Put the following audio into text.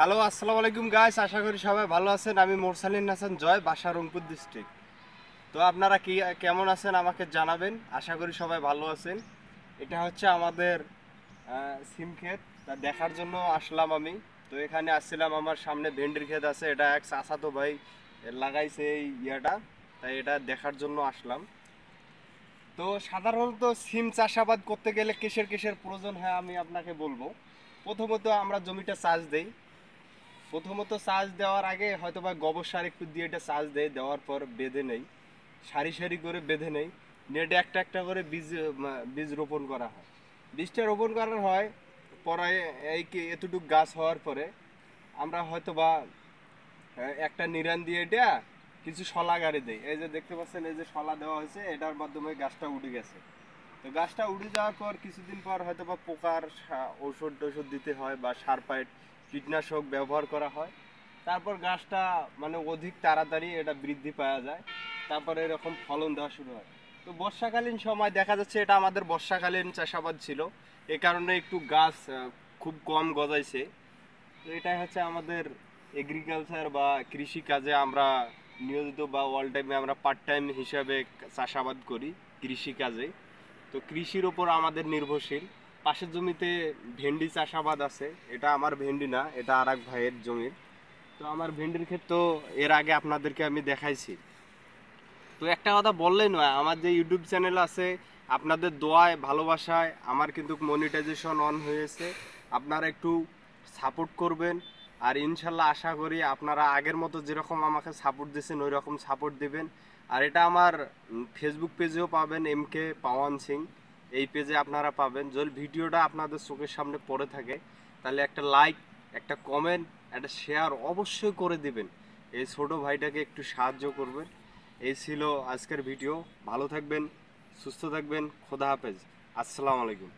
Hello, আসসালামু আলাইকুম guys. আশা করি সবাই ভালো আছেন। আমি মোরসালিন হাসান জয়, বাসা রংপুর ডিস্ট্রিক্ট। তো আপনারা কেমন আছেন আমাকে জানাবেন। আশা করি সবাই ভালো আছেন। এটা হচ্ছে আমাদের সিম ক্ষেত, তা দেখার জন্য আসলাম আমি। তো এখানে আসছিলাম, আমার সামনে ভেন্ডির ক্ষেত আছে, এটা এক চাচাতো ভাই লাগাইছে এই ইয়াটা, তাই এটা দেখার জন্য আসলাম। তো সাধারণত সিম চাষাবাদ করতে গেলে কিসের কিসের প্রয়োজন হয় আমি আপনাকে বলবো। প্রথমত আমরা জমিটা চাষ দেই। প্রথমত চাষ দেওয়ার আগে হয়তো বা গোবর সার একটু দিয়ে এটা চাষ দেওয়ার পর বেঁধে নেই, সারি সারি করে বেঁধে নেই, নেটে একটা একটা করে বীজ রোপণ করা হয়। বীজটা রোপণ করার হয় পরে এই কি এতটুকু গাছ হওয়ার পরে আমরা হয়তো বা একটা নিরান দিয়ে এটা কিছু শলা গাড়ি দেই। এই যে দেখতে পাচ্ছেন, এই যে শলা দেওয়া হয়েছে, এটার মাধ্যমে গাছটা উঠে গেছে। তো গাছটা উঠে যাওয়ার পর কিছুদিন পর হয়তো বা পোকার ঔষধ টষধ দিতে হয় বা সার পাইট কীটনাশক ব্যবহার করা হয়। তারপর গাছটা মানে অধিক তাড়াতাড়ি এটা বৃদ্ধি পাওয়া যায়, তারপরে এরকম ফলন দেওয়া শুরু হয়। তো বর্ষাকালীন সময় দেখা যাচ্ছে, এটা আমাদের বর্ষাকালীন চাষাবাদ ছিল, এ কারণে একটু গাছ খুব কম গজাইছে। তো এটাই হচ্ছে আমাদের এগ্রিকালচার বা কৃষি কাজে আমরা নিয়োজিত, বা অল টাইমে আমরা পার্ট টাইম হিসাবে চাষাবাদ করি কৃষি কাজে। তো কৃষির ওপর আমাদের নির্ভরশীল। পাশের জমিতে ভেন্ডি চাষাবাদ আছে, এটা আমার ভেন্ডি না, এটা আর এক ভাইয়ের জমির। তো আমার ভেন্ডির ক্ষেত্রে তো এর আগে আপনাদেরকে আমি দেখাইছি। তো একটা কথা বললেই নয়, আমার যে ইউটিউব চ্যানেল আছে, আপনাদের দোয়ায় ভালোবাসায় আমার কিন্তু মনিটাইজেশন অন হয়েছে। আপনারা একটু সাপোর্ট করবেন, আর ইনশাল্লাহ আশা করি আপনারা আগের মতো যেরকম আমাকে সাপোর্ট দিয়েছেন ওই রকম সাপোর্ট দিবেন। আর এটা আমার ফেসবুক পেজেও পাবেন, MK পাওয়ান সিং, এই পেজে আপনারা পাবেন। যদি ভিডিওটা আপনাদের চোখের সামনে পড়ে থাকে তাহলে একটা লাইক, একটা কমেন্ট, একটা শেয়ার অবশ্যই করে দিবেন। এই ছোট ভাইটাকে একটু সাহায্য করবেন। এই ছিল আজকের ভিডিও। ভালো থাকবেন, সুস্থ থাকবেন, খোদা হাফেজ, আসসালামু আলাইকুম।